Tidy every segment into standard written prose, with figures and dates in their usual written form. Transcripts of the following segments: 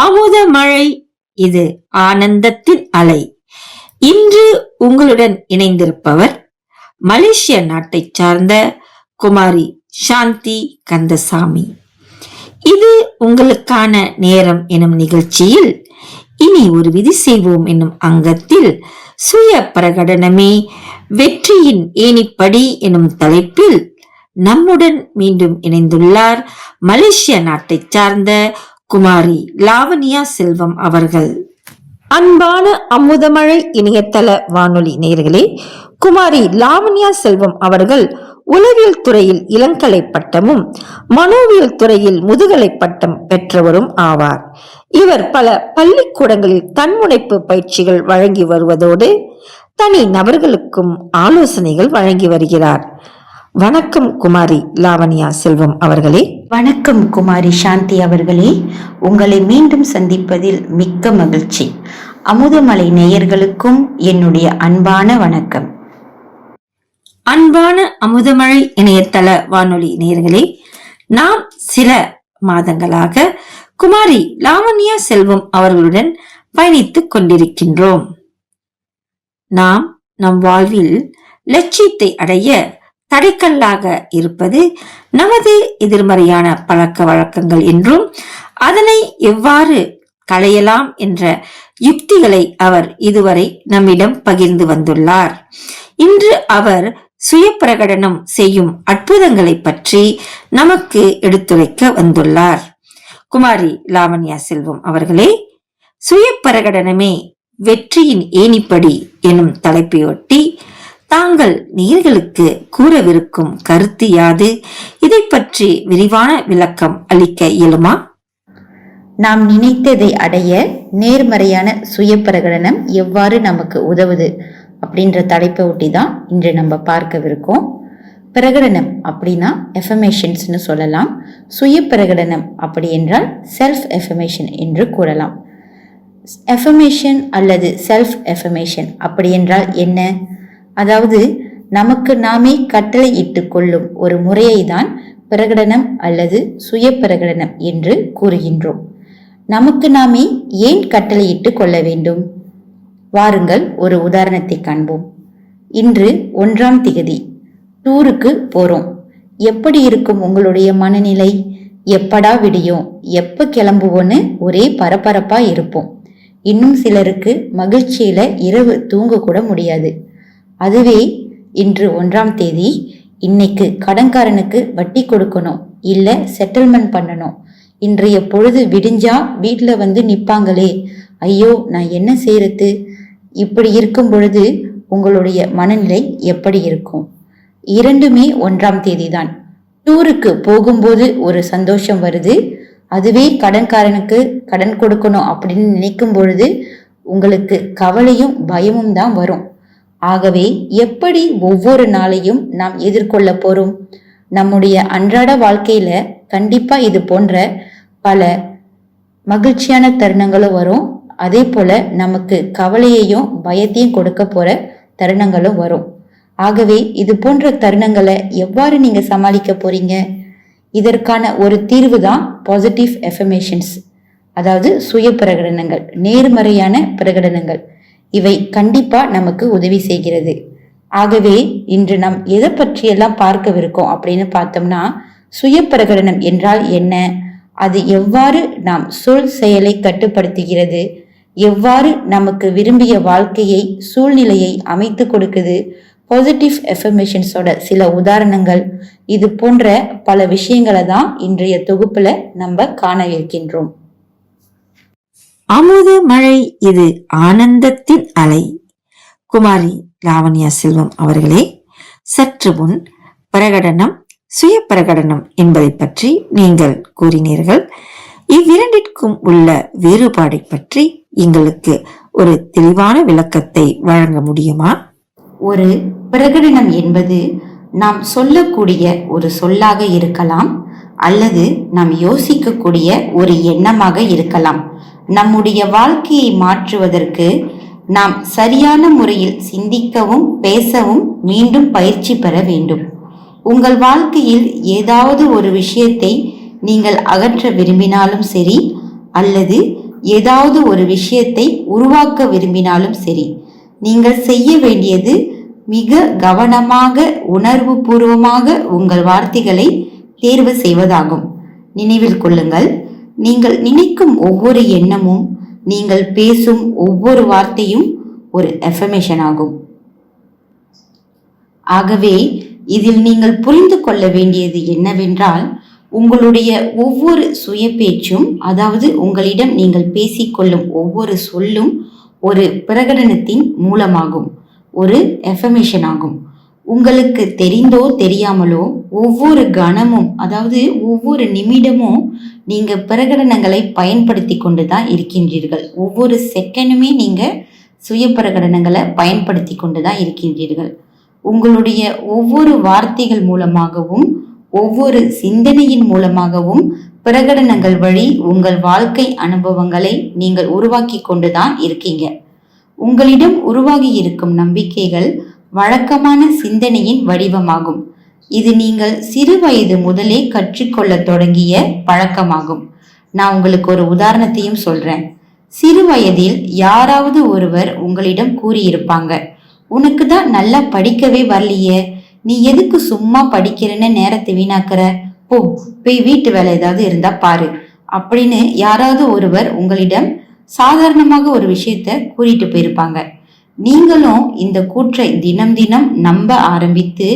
அமுத மழை, இது ஆனந்தத்தின் அலை. இன்று உங்களுடன் இணைந்திருப்பவர் மலேசிய நாட்டை சார்ந்த குமாரி சாந்தி கந்தசாமி. இது உங்களுக்கான நேரம் எனும் நிகழ்ச்சியில் இனி ஒரு விதி செய்வோம் என்னும் அங்கத்தில் சுய பிரகடனமே வெற்றியின் ஏணிப்படி எனும் தலைப்பில் நம்முடன் மீண்டும் இணைந்துள்ளார் மலேசிய நாட்டை சார்ந்த குமாரி லாவண்யா செல்வம் அவர்கள். அன்பான அமுதமழை இணையதள வானொலி நேயர்களே, குமாரி லாவண்யா செல்வம் அவர்கள் உளவியல் துறையில் இளங்கலை பட்டமும் மனோவியல் துறையில் முதுகலை பட்டம் பெற்றவரும் ஆவார். இவர் பல பள்ளிக்கூடங்களில் தன்முனைப்பு பயிற்சிகள் வழங்கி வருவதோடு தனி நபர்களுக்கும் ஆலோசனைகள் வழங்கி வருகிறார். வணக்கம் குமாரி லாவண்யா செல்வம் அவர்களே. வணக்கம் குமாரி சாந்தி அவர்களே, உங்களை மீண்டும் சந்திப்பதில் மிக்க மகிழ்ச்சி. அமுதமலை நேயர்களுக்கும் என்னுடைய அன்பான வணக்கம். அன்பான அமுதமழை இணையதள வானொலி நேயர்களே, நாம் சில மாதங்களாக குமாரி லாவண்யா செல்வம் அவர்களுடன் பயணித்துக் கொண்டிருக்கின்றோம். நாம் நம் வாழ்வில் லட்சியத்தை அடைய தடைக்கல்லாக இருப்பது நமது எதிர்மறையான பழக்க வழக்கங்கள் என்றும் அதனை எவ்வாறு களையலாம் என்ற யுக்திகளை அவர் இதுவரை நம்மிடம் பகிர்ந்து வந்துள்ளார். இன்று அவர் சுய பிரகடனம் செய்யும் அற்புதங்களை பற்றி நமக்கு எடுத்துரைக்க வந்துள்ளார். குமாரி லாவண்யா செல்வம் அவர்களே, சுய பிரகடனமே வெற்றியின் ஏணிப்படி எனும் தலைப்பையொட்டி தாங்கள் நேயர்களுக்கு கூறவிருக்கும் கருத்து யாது? இதை பற்றி விரிவான விளக்கம் அளிக்க இயலுமா? நாம் நினைத்ததை அடைய நேர்மறையான சுய பிரகடனம் எவ்வாறு நமக்கு உதவுது அப்படின்ற தலைப்பை ஒட்டி தான் இன்று நம்ம பார்க்கவிருக்கோம். பிரகடனம் அப்படின்னா எஃபர்மேஷன்ஸ்னு சொல்லலாம். சுய பிரகடனம் அப்படி என்றால் செல்ஃப் எஃபர்மேஷன் என்று கூறலாம். எஃபர்மேஷன் அல்லது செல்ஃப் எஃபர்மேஷன் அப்படி என்றால் என்ன? அதாவது நமக்கு நாமே கட்டளை இட்டு கொள்ளும் ஒரு முறையை தான் பிரகடனம் அல்லது சுய பிரகடனம் என்று கூறுகின்றோம். நமக்கு நாமே ஏன் கட்டளையிட்டு கொள்ள வேண்டும்? வாருங்கள் ஒரு உதாரணத்தை காண்போம். இன்று 1ஆம் தேதி டூருக்கு போறோம். எப்படி இருக்கும் உங்களுடைய மனநிலை? எப்படா விடியும், எப்ப கிளம்புவோன்னு ஒரே பரபரப்பா இருப்போம். இன்னும் சிலருக்கு மகிழ்ச்சியில இரவு தூங்க கூட முடியாது. அதுவே இன்று 1ஆம் தேதி, இன்னைக்கு கடன்காரனுக்கு வட்டி கொடுக்கணும், இல்ல செட்டில்மெண்ட் பண்ணணும், இன்றைய பொழுது விடிஞ்சா வீட்டுல வந்து நிப்பாங்களே, ஐயோ நான் என்ன செய்யறது? இப்படி இருக்கும் பொழுது உங்களுடைய மனநிலை எப்படி இருக்கும்? இரண்டுமே 1ஆம் தேதி தான். டூருக்கு போகும்போது ஒரு சந்தோஷம் வருது, அதுவே கடன்காரனுக்கு கடன் கொடுக்கணும் அப்படின்னு நினைக்கும் பொழுது உங்களுக்கு கவலையும் பயமும் தான் வரும். ஆகவே எப்படி ஒவ்வொரு நாளையும் நாம் எதிர்கொள்ள போறோம்? நம்முடைய அன்றாட வாழ்க்கையில கண்டிப்பா இது போன்ற பல மகிழ்ச்சியான தருணங்களும் வரும். அதே போல நமக்கு கவலையையும் பயத்தையும் கொடுக்க போற தருணங்களும் வரும். ஆகவே இது போன்ற தருணங்களை எவ்வாறு நீங்க சமாளிக்க போறீங்க? இதற்கான ஒரு தீர்வு தான் பாசிட்டிவ் எஃபர்மேஷன்ஸ், அதாவது சுய பிரகடனங்கள், நேர்மறையான பிரகடனங்கள். இவை கண்டிப்பா நமக்கு உதவி செய்கிறது. ஆகவே இன்று நாம் எதை பற்றியெல்லாம் பார்க்கவிருக்கோம் அப்படின்னு பார்த்தோம்னா, சுய பிரகடனம் என்றால் என்ன, அது எவ்வாறு நாம் சொல் செயலை கட்டுப்படுத்துகிறது, எவ்வாறு நமக்கு விரும்பிய வாழ்க்கையை சூழ்நிலையை அமைத்து கொடுக்குது, பாசிட்டிவ் எஃபர்மேஷன்ஸோட சில உதாரணங்கள், இது போன்ற பல விஷயங்களை தான் இன்றைய தொகுப்புல நம்ம காணவிருக்கின்றோம். அமுத மழை, இது ஆனந்தத்தின் அலை. குமாரி லாவண்யா செல்வம் அவர்களே, சற்று முன் பிரகடனம் சுய பிரகடனம் என்பதை பற்றி நீங்கள் கூறினீர்கள். இவ்விரண்டிற்கும் உள்ள வேறுபாடை பற்றி எங்களுக்கு ஒரு தெளிவான விளக்கத்தை வழங்க முடியுமா? ஒரு பிரகடனம் என்பது நாம் சொல்லக்கூடிய ஒரு சொல்லாக இருக்கலாம், அல்லது நாம் யோசிக்கக்கூடிய ஒரு எண்ணமாக இருக்கலாம். நம்முடைய வாழ்க்கையை மாற்றுவதற்கு நாம் சரியான முறையில் சிந்திக்கவும் பேசவும் மீண்டும் பயிற்சி பெற வேண்டும். உங்கள் வாழ்க்கையில் ஏதாவது ஒரு விஷயத்தை நீங்கள் அகற்ற விரும்பினாலும் சரி, அல்லது ஏதாவது ஒரு விஷயத்தை உருவாக்க விரும்பினாலும் சரி, நீங்கள் செய்ய வேண்டியது மிக கவனமாக, உணர்வு பூர்வமாக உங்கள் வார்த்தைகளை தேர்வு செய்வதாகும். நினைவில் கொள்ளுங்கள், நீங்கள் நினைக்கும் ஒவ்வொரு எண்ணமும், நீங்கள் பேசும் ஒவ்வொரு வார்த்தையும் ஒரு அஃபர்மேஷன் ஆகும். ஆகவே இதில் நீங்கள் புரிந்து கொள்ள வேண்டியது என்னவென்றால், உங்களுடைய ஒவ்வொரு சுய பேச்சும், அதாவது உங்களிடம் நீங்கள் பேசிக்கொள்ளும் ஒவ்வொரு சொல்லும் ஒரு பிரகடனத்தின் மூலமாகும், ஒரு அஃபர்மேஷன் ஆகும். உங்களுக்கு தெரிந்தோ தெரியாமலோ ஒவ்வொரு கணமும், அதாவது ஒவ்வொரு நிமிடமும் நீங்க பிரகடனங்களை பயன்படுத்தி கொண்டுதான் இருக்கின்றீர்கள். ஒவ்வொரு செகண்டுமே நீங்க சுய பிரகடனங்களை பயன்படுத்தி கொண்டுதான் இருக்கின்றீர்கள். உங்களுடைய ஒவ்வொரு வார்த்தைகள் மூலமாகவும், ஒவ்வொரு சிந்தனையின் மூலமாகவும் பிரகடனங்கள் வழி உங்கள் வாழ்க்கை அனுபவங்களை நீங்கள் உருவாக்கி கொண்டுதான் இருக்கீங்க. உங்களிடம் உருவாகி இருக்கும் நம்பிக்கைகள் வழக்கமான சிந்தனையின் வடிவமாகும். இது நீங்கள் சிறு வயது முதலே கற்றுக்கொள்ள தொடங்கிய பழக்கமாகும். நான் உங்களுக்கு ஒரு உதாரணத்தையும் சொல்றேன். சிறு வயதில் யாராவது ஒருவர் உங்களிடம் கூறியிருப்பாங்க, உனக்கு தான் நல்லா படிக்கவே வரலையே, நீ எதுக்கு சும்மா படிக்கிறேன்னு நேரத்தை வீணாக்குற, போய் வீட்டு வேலை ஏதாவது இருந்தா பாரு அப்படின்னு யாராவது ஒருவர் உங்களிடம் சாதாரணமாக ஒரு விஷயத்த கூறிட்டு போயிருப்பாங்க. நீங்களும் இந்த கூற்றை தினம் தினம் நம்ப ஆரம்பித்து,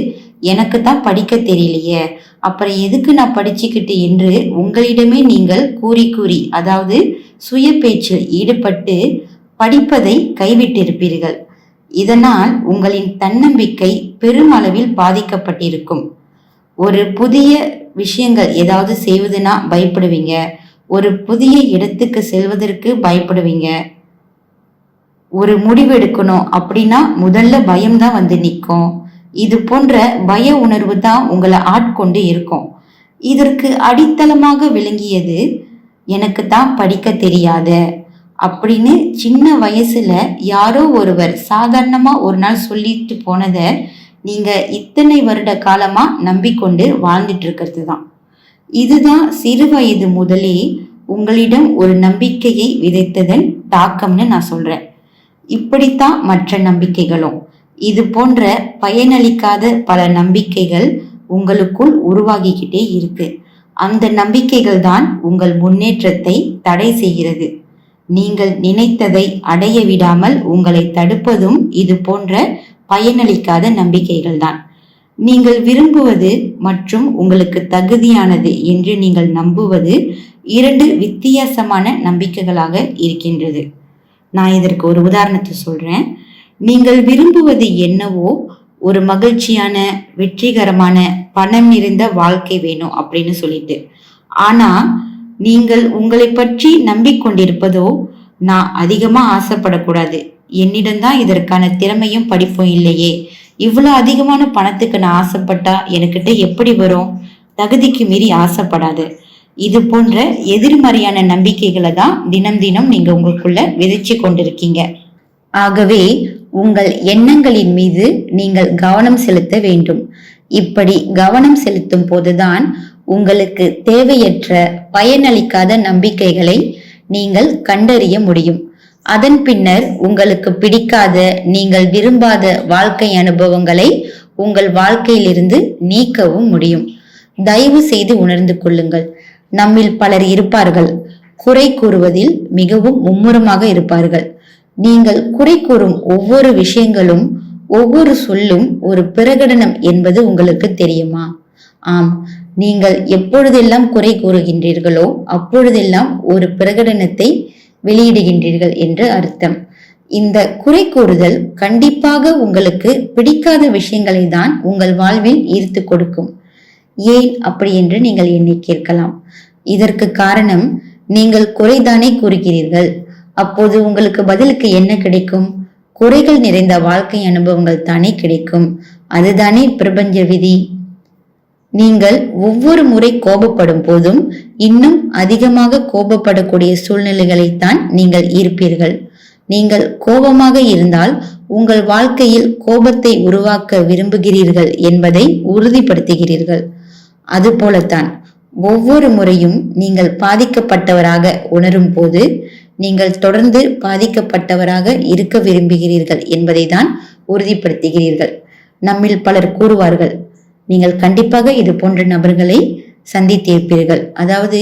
எனக்கு தான் படிக்க தெரியலையே, அப்புறம் எதுக்கு நான் படிச்சுக்கிட்டு என்று உங்களிடமே நீங்கள் கூறி, அதாவது சுய பேச்சில் ஈடுபட்டு படிப்பதை கைவிட்டிருப்பீர்கள். இதனால் உங்களின் தன்னம்பிக்கை பெருமளவில் பாதிக்கப்பட்டிருக்கும். ஒரு புதிய விஷயங்கள் ஏதாவது செய்வதுனா பயப்படுவீங்க, ஒரு புதிய இடத்துக்கு செல்வதற்கு பயப்படுவீங்க, ஒரு முடிவு எடுக்கணும் அப்படின்னா முதல்ல பயம்தான் வந்து நிற்கும். இது போன்ற பய உணர்வு தான் உங்களை ஆட்கொண்டு இருக்கும். இதற்கு அடித்தளமாக விளங்கியது, எனக்கு தான் படிக்க தெரியாத அப்படின்னு சின்ன வயசுல யாரோ ஒருவர் சாதாரணமா ஒரு நாள் சொல்லிட்டு போனதை நீங்க இத்தனை வருட காலமா நம்பிக்கொண்டு வாழ்ந்துட்டு இருக்கிறது தான். இதுதான் சிறு வயது முதலே உங்களிடம் ஒரு நம்பிக்கையை விதைத்ததன் தாக்கம்னு நான் சொல்றேன். இப்படித்தான் மற்ற நம்பிக்கைகளும், இது போன்ற பயனளிக்காத பல நம்பிக்கைகள் உங்களுக்குள் உருவாகிக்கிட்டே இருக்கு. அந்த நம்பிக்கைகள் தான் உங்கள் முன்னேற்றத்தை தடை செய்கிறது. நீங்கள் நினைத்ததை அடைய விடாமல் உங்களை தடுப்பதும் இது போன்ற பயனளிக்காத நம்பிக்கைகள் தான். நீங்கள் விரும்புவது மற்றும் உங்களுக்கு தகுதியானது என்று நீங்கள் நம்புவது இரண்டு வித்தியாசமான நம்பிக்கைகளாக இருக்கின்றது. நான் இதற்கு ஒரு உதாரணத்தை சொல்றேன். நீங்கள் விரும்புவது என்னவோ, ஒரு மகிழ்ச்சியான, வெற்றிகரமான, பணம் நிறைந்த வாழ்க்கை வேணும் அப்படின்னு சொல்லிட்டு, ஆனா நீங்கள் உங்களை பற்றி நம்பிக்கொண்டிருப்பதோ, நான் அதிகமா ஆசைப்படக்கூடாது, என்னிடம்தான் இதற்கான திறமையும் படிப்பும் இல்லையே, இவ்வளவு அதிகமான பணத்துக்கு நான் ஆசைப்பட்டா எனக்கிட்ட எப்படி வரும், தகுதிக்கு மீறி ஆசைப்படாது. இது போன்ற எதிர்மறையான நம்பிக்கைகளை தான் தினம் தினம் நீங்க உங்களுக்குள்ள விதைச்சு கொண்டிருக்கீங்க. ஆகவே உங்கள் எண்ணங்களின் மீது நீங்கள் கவனம் செலுத்த வேண்டும். இப்படி கவனம் செலுத்தும் போதுதான் உங்களுக்கு தேவையற்ற பயனளிக்காத நம்பிக்கைகளை நீங்கள் கண்டறிய முடியும். அதன் பின்னர் உங்களுக்கு பிடிக்காத, நீங்கள் விரும்பாத வாழ்க்கை அனுபவங்களை உங்கள் வாழ்க்கையிலிருந்து நீக்கவும் முடியும். தயவு செய்து உணர்ந்து கொள்ளுங்கள், நம்மில் பலர் இருப்பார்கள் குறை கூறுவதில் மிகவும் மும்முரமாக இருப்பார்கள். நீங்கள் குறை கூறும் ஒவ்வொரு விஷயங்களும், ஒவ்வொரு சொல்லும் ஒரு பிரகடனம் என்பது உங்களுக்கு தெரியுமா? ஆம், நீங்கள் எப்பொழுதெல்லாம் குறை கூறுகின்றீர்களோ அப்பொழுதெல்லாம் ஒரு பிரகடனத்தை வெளியிடுகின்றீர்கள் என்று அர்த்தம். இந்த குறை கூறுதல் கண்டிப்பாக உங்களுக்கு பிடிக்காத விஷயங்களை தான் உங்கள் வாழ்வில் ஈர்த்து கொடுக்கும். ஏன் அப்படி என்று நீங்கள் என்னை கேட்கலாம். இதற்கு காரணம், நீங்கள் குறைதானே கூறுகிறீர்கள். அப்போது உங்களுக்கு பதிலுக்கு என்ன கிடைக்கும்? குறைகள் நிறைந்த வாழ்க்கை அனுபவங்கள் தானே கிடைக்கும். அதுதானே பிரபஞ்ச விதி. நீங்கள் ஒவ்வொரு முறை கோபப்படும் போதும் இன்னும் அதிகமாக கோபப்படக்கூடிய சூழ்நிலைகளைத்தான் நீங்கள் ஈர்ப்பீர்கள். நீங்கள் கோபமாக இருந்தால் உங்கள் வாழ்க்கையில் கோபத்தை உருவாக்க விரும்புகிறீர்கள் என்பதை உறுதிப்படுத்துகிறீர்கள். அதுபோலத்தான் ஒவ்வொரு முறையும் நீங்கள் பாதிக்கப்பட்டவராக உணரும் போது நீங்கள் தொடர்ந்து பாதிக்கப்பட்டவராக இருக்க விரும்புகிறீர்கள் என்பதை தான் உறுதிப்படுத்துகிறீர்கள். நம்மில் பலர் கூறுவார்கள், நீங்கள் கண்டிப்பாக இது போன்ற நபர்களை சந்தித்திருப்பீர்கள். அதாவது,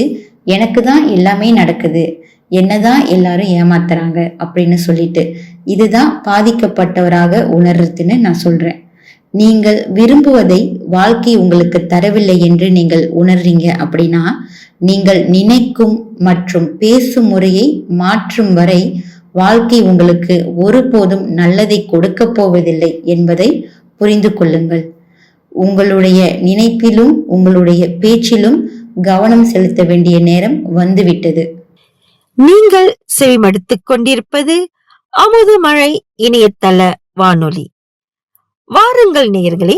எனக்கு தான் எல்லாமே நடக்குது, என்னதான் எல்லாரும் ஏமாத்துறாங்க அப்படின்னு சொல்லிட்டு. இதுதான் பாதிக்கப்பட்டவராக உணர்றதுன்னு நான் சொல்றேன். நீங்கள் விரும்புவதை வாழ்க்கை உங்களுக்கு தரவில்லை என்று நீங்கள் உணர்றீங்க அப்படின்னா, நீங்கள் நினைக்கும் மற்றும் பேசும் முறையை மாற்றும் வரை வாழ்க்கை உங்களுக்கு ஒருபோதும் நல்லதை கொடுக்க போவதில்லை என்பதை புரிந்து கொள்ளுங்கள். உங்களுடைய நினைப்பிலும் உங்களுடைய பேச்சிலும் கவனம் செலுத்த வேண்டிய நேரம் வந்துவிட்டது. நீங்கள் செவிமடுத்துக் கொண்டிருப்பது அமுதமழை இணையதள வானொலி. வாருங்கள் நேயர்களே,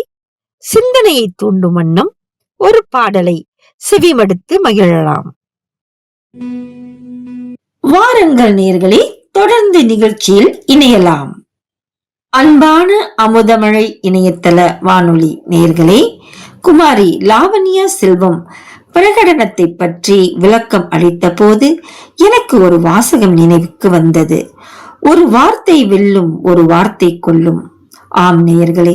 சிந்தனையை தூண்டும் வண்ணம் ஒரு பாடலை செவிமடுத்து மகிழலாம். வாருங்கள் நேயர்களே, தொடர்ந்து நிகழ்ச்சியில் இணையலாம். அன்பான அமுதமழை இணையதள வானொலி நேயர்களே, குமாரி லாவண்யா செல்வம் பிரகடனத்தை பற்றி விளக்கம் அளித்த போது எனக்கு ஒரு வாசகம் நினைவுக்கு வந்தது. ஒரு வார்த்தை வெல்லும், ஒரு வார்த்தை கொல்லும். ஆம் நேயர்களே,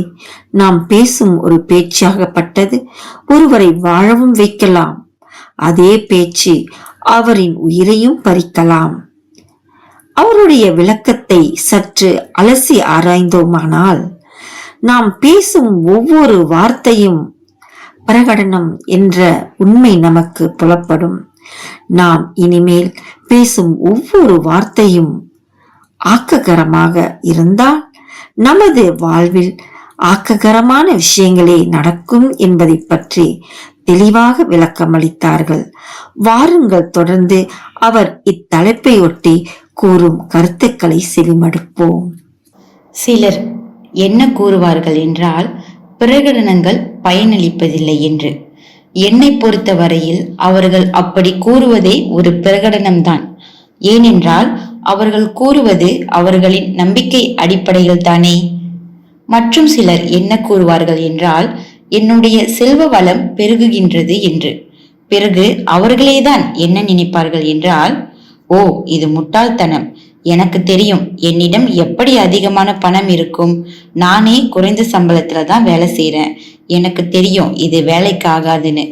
நாம் பேசும் ஒரு பேச்சாகப்பட்டது ஒருவரை வாழவும் வைக்கலாம். அதே பேச்சு அவரின் உயிரையும் பறிக்கலாம். அவருடைய விளக்கத்தை சற்று அலசி ஆராய்ந்தோமானால், நாம் பேசும் ஒவ்வொரு வார்த்தையும் பிரகடனம் என்ற உண்மை நமக்கு புலப்படும். நாம் இனிமேல் பேசும் ஒவ்வொரு வார்த்தையும் ஆக்ககரமாக இருந்தால் நமது வாழ்வில் ஆக்ககரமான விஷயங்களே நடக்கும் என்பதை பற்றி தெளிவாக விளக்கமளித்தார்கள். வாருங்கள், தொடர்ந்து அவர் இத்தலைப்பை ஒட்டி கூறும் கருத்துக்களை செவிமடுப்போம். சிலர் என்ன கூறுவார்கள் என்றால், பிரகடனங்கள் பயனளிப்பதில்லை என்று. என்னை பொறுத்த வரையில் அவர்கள் அப்படி கூறுவதே ஒரு பிரகடனம்தான். ஏனென்றால் அவர்கள் கூறுவது அவர்களின் நம்பிக்கை அடிப்படையில் தானே. மற்றும் சிலர் என்ன கூறுவார்கள் என்றால், என்னுடைய செல்வ வளம் பெருகுகின்றது என்று. பிறகு அவர்களேதான் என்ன நினைப்பார்கள் என்றால், ஓ, இது முட்டாள்தனம், எனக்கு தெரியும் என்னிடம் எப்படி அதிகமான பணம் இருக்கும், நானே குறைந்த சம்பளத்துல தான் வேலை செய்யறேன், எனக்கு தெரியும் இது வேலைக்கு ஆகாதுன்னு.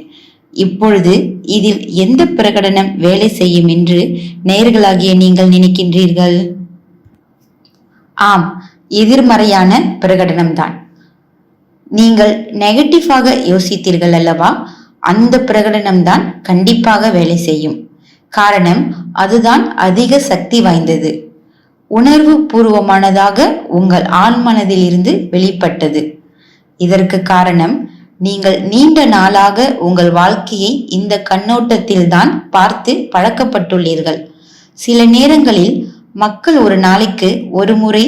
இப்பொழுது இதில் எந்த பிரகடனம் வேலை செய்யும் என்று நேயர்களாகிய நீங்கள் நினைக்கின்றீர்கள்? ஆம், எதிர்மறையான பிரகடனம்தான். நீங்கள் நெகட்டிவாக யோசித்தீர்கள் அல்லவா, அந்த பிரகடனம்தான் கண்டிப்பாக வேலை செய்யும். காரணம், அதுதான் அதிக சக்தி வாய்ந்தது, உணர்வு பூர்வமானதாக உங்கள் ஆழ்மனதில் இருந்து வெளிப்பட்டது. இதற்கு காரணம், நீங்கள் நீண்ட நாளாக உங்கள் வாழ்க்கையை இந்த கண்ணோட்டத்தில் தான் பார்த்து பழக்கப்பட்டுள்ளீர்கள். சில நேரங்களில் மக்கள் ஒரு நாளைக்கு ஒரு முறை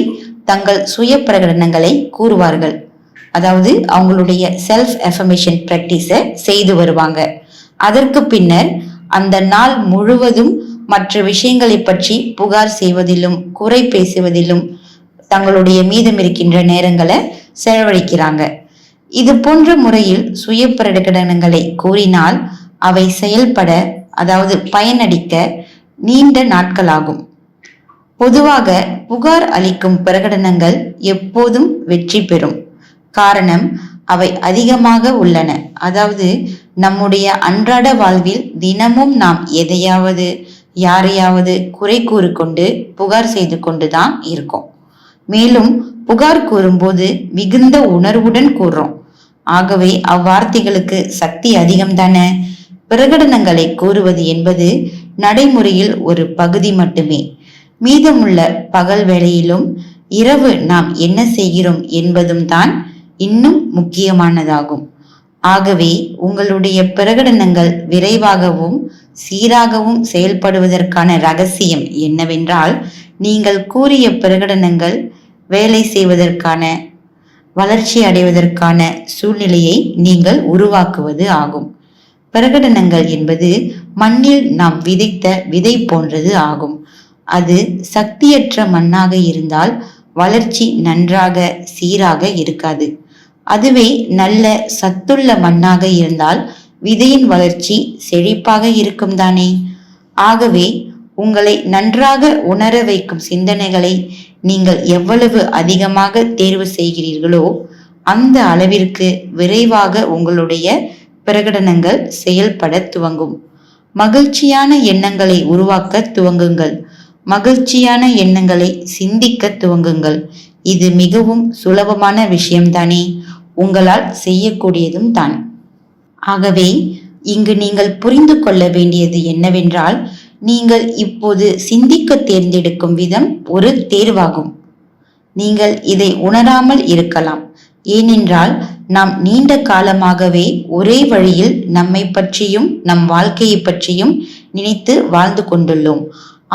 தங்கள் சுய பிரகடனங்களை கூறுவார்கள். அதாவது அவங்களுடைய செல்ஃப் அஃபர்மேஷன் பிராக்டிஸை செய்து வருவாங்க. அதற்கு பின்னர் அந்த நாள் முழுவதும் மற்ற விஷயங்களை பற்றி புகார் செய்வதிலும் குறை பேசுவதிலும் தங்களுடைய மீதம் இருக்கின்ற நேரங்களை செலவழிக்கிறாங்க. இது போன்ற முறையில் சுய பிரகடனங்களை கூறினால் அவை செயல்பட, அதாவது பயனளிக்க நீண்ட நாட்களாகும். பொதுவாக புகார் அளிக்கும் பிரகடனங்கள் எப்போதும் வெற்றி பெறும். காரணம், அவை அதிகமாக உள்ளன. அதாவது நம்முடைய அன்றாட வாழ்வில் தினமும் நாம் எதையாவது யாரையாவது குறை கூறிக்கொண்டு புகார் செய்து கொண்டுதான் இருக்கோம். மேலும் புகார் கூறும்போது மிகுந்த உணர்வுடன் கூறுறோம். ஆகவே அவ்வார்த்தைகளுக்கு சக்தி அதிகம் தானே. பிரகடனங்களை கூறுவது என்பது நடைமுறையில் ஒரு பகுதி மட்டுமே. மீதமுள்ள பகல் வேளையிலும் இரவு நாம் என்ன செய்கிறோம் என்பதும் தான் இன்னும் முக்கியமானதாகும். ஆகவே உங்களுடைய பிரகடனங்கள் விரைவாகவும் சீராகவும் செயல்படுவதற்கான ரகசியம் என்னவென்றால், நீங்கள் கூறிய பிரகடனங்கள் வேலை செய்வதற்கான, வளர்ச்சி அடைவதற்கான சூழ்நிலையை நீங்கள் உருவாக்குவது ஆகும். பிரகடனங்கள் என்பது மண்ணில் நாம் விதைத்த விதை போன்றது ஆகும். அது சக்தியற்ற மண்ணாக இருந்தால் வளர்ச்சி நன்றாக சீராக இருக்காது. அதுவே நல்ல சத்துள்ள மண்ணாக இருந்தால் விதையின் வளர்ச்சி செழிப்பாக இருக்கும் தானே. ஆகவே உங்களை நன்றாக உணர வைக்கும் சிந்தனைகளை நீங்கள் எவ்வளவு அதிகமாக தேர்வு செய்கிறீர்களோ அந்த அளவிற்கு விரைவாக உங்களுடைய பிரகடனங்கள் செயல்பட துவங்கும். மகிழ்ச்சியான எண்ணங்களை உருவாக்க துவங்குங்கள். மகிழ்ச்சியான எண்ணங்களை சிந்திக்க துவங்குங்கள். இது மிகவும் சுலபமான விஷயம்தானே, உங்களால் செய்யக்கூடியதும் தான். ஆகவே இங்கு நீங்கள் புரிந்து கொள்ள வேண்டியது என்னவென்றால், நீங்கள் இப்போது சிந்திக்க தேர்ந்தெடுக்கும் விதம் ஒரு தேர்வாகும். நீங்கள் இதை உணராமல் இருக்கலாம். ஏனென்றால் நாம் நீண்ட காலமாகவே ஒரே வழியில் நம்மை பற்றியும் நம் வாழ்க்கையை பற்றியும் நினைத்து வாழ்ந்து கொண்டுள்ளோம்.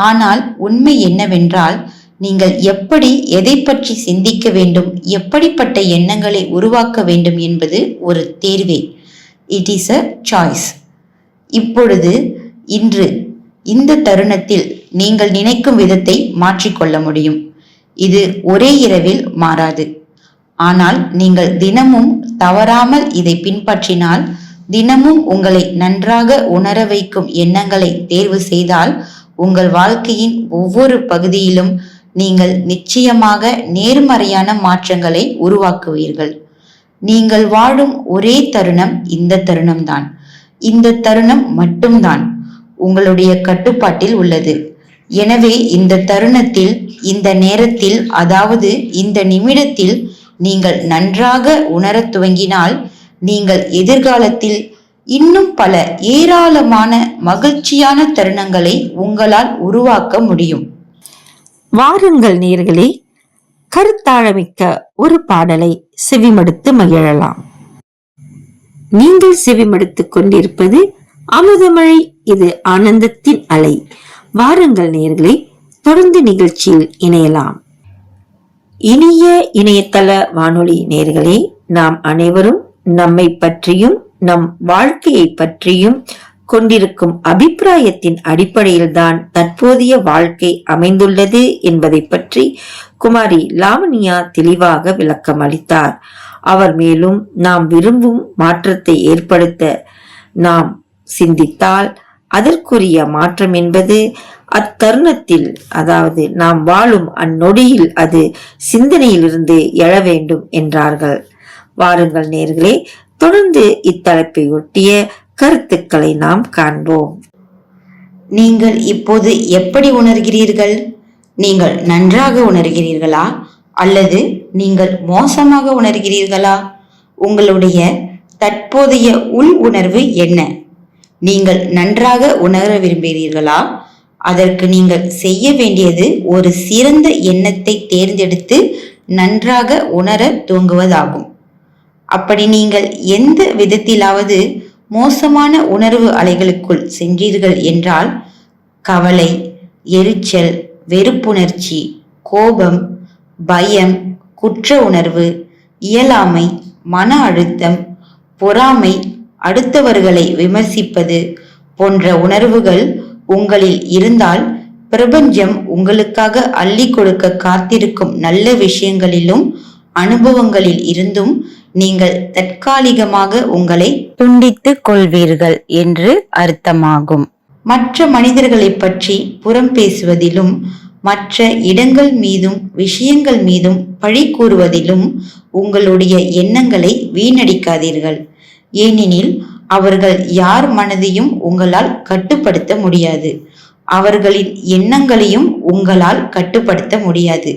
ஆனால் உண்மை என்னவென்றால், நீங்கள் எப்படி எதை பற்றி சிந்திக்க வேண்டும், எப்படிப்பட்ட எண்ணங்களை உருவாக்க வேண்டும் என்பது ஒரு தேர்வே. It is a choice. இப்பொழுது இன்று இந்த தருணத்தில் நீங்கள் நினைக்கும் விதத்தை மாற்றிக்கொள்ள முடியும். இது ஒரே இரவில் மாறாது. ஆனால் நீங்கள் தினமும் தவறாமல் இதை பின்பற்றினால், தினமும் உங்களை நன்றாக உணர வைக்கும் எண்ணங்களை தேர்வு செய்தால், உங்கள் வாழ்க்கையின் ஒவ்வொரு பகுதியிலும் நீங்கள் நிச்சயமாக நேர்மறையான மாற்றங்களை உருவாக்குவீர்கள். நீங்கள் வாழும் ஒரே தருணம் இந்த தருணம்தான். இந்த தருணம் மட்டும்தான் உங்களுடைய கட்டுப்பாட்டில் உள்ளது. எனவே இந்த தருணத்தில், இந்த நேரத்தில், அதாவது இந்த நிமிடத்தில் நீங்கள் நன்றாக உணரத் துவங்கினால், நீங்கள் எதிர்காலத்தில் இன்னும் பல ஏராளமான மகிழ்ச்சியான தருணங்களை உங்களால் உருவாக்க முடியும். வாருங்கள் நேயர்களே, கருத்தாழமிக்க ஒரு பாடலை செவிமடுத்து மகிழலாம். நீங்கள் செவிமடுத்துக் கொண்டிருப்பது அமுதமழை, இது ஆனந்தத்தின் அலை. வாருங்கள் நேயர்களே, தொடர்ந்து நிகழ்ச்சியில் இணையலாம். இனிய இணையதள வானொலி நேயர்களே, நாம் அனைவரும் நம்மை பற்றியும் நம் வாழ்க்கையை பற்றியும் கொண்டிருக்கும் அபிப்பிராயத்தின் அடிப்படையில்தான் தற்போதைய வாழ்க்கை அமைந்துள்ளது என்பதை பற்றி குமாரி லாவண்யா தெளிவாக விளக்கம் அளித்தார். அவர் மேலும் நாம் விரும்பும் மாற்றத்தை ஏற்படுத்த நாம் சிந்தித்தால் அதற்குரிய மாற்றம் என்பது அத்தருணத்தில், அதாவது நாம் வாழும் அந்நொடியில் அது சிந்தனையிலிருந்து எழ வேண்டும் என்றார்கள். வாருங்கள் நேயர்களே, தொடர்ந்து இத்தலைப்பை ஒட்டிய கருத்துக்களை நாம் காண்போம். நீங்கள் இப்போது எப்படி உணர்கிறீர்கள்? நீங்கள் நன்றாக உணர்கிறீர்களா அல்லது நீங்கள் மோசமாக உணர்கிறீர்களா? உங்களுடைய தற்போதைய உள் உணர்வு என்ன? நீங்கள் நன்றாக உணர விரும்புகிறீர்களா? அதற்கு நீங்கள் செய்ய வேண்டியது ஒரு சிறந்த எண்ணத்தை தேர்ந்தெடுத்து நன்றாக உணர துவங்குவதாகும். அப்படி நீங்கள் எந்த விதத்திலாவது மோசமான உணர்வு அலைகளுக்குள் சென்றீர்கள் என்றால், கவலை, எரிச்சல், வெறுப்புணர்ச்சி, கோபம், பயம், குற்ற உணர்வு, இயலாமை, மன அழுத்தம், பொறாமை, அடுத்தவர்களை விமர்சிப்பது போன்ற உணர்வுகள் உங்களில் இருந்தால், பிரபஞ்சம் உங்களுக்காக அள்ளி கொடுக்க காத்திருக்கும் நல்ல விஷயங்களிலும் அனுபவங்களில் இருந்தும் நீங்கள் தற்காலிகமாக உங்களை துண்டித்துக் கொள்வீர்கள் என்று அர்த்தமாகும். மற்ற மனிதர்களை பற்றி புறம் பேசுவதிலும், மற்ற இடங்கள் மீதும் விஷயங்கள் மீதும் பழி கூறுவதிலும் உங்களுடைய எண்ணங்களை வீணடிக்காதீர்கள். ஏனெனில் அவர்கள் யார் மனதையும் உங்களால் கட்டுப்படுத்த முடியாது. அவர்களின் எண்ணங்களையும் உங்களால் கட்டுப்படுத்த முடியாது.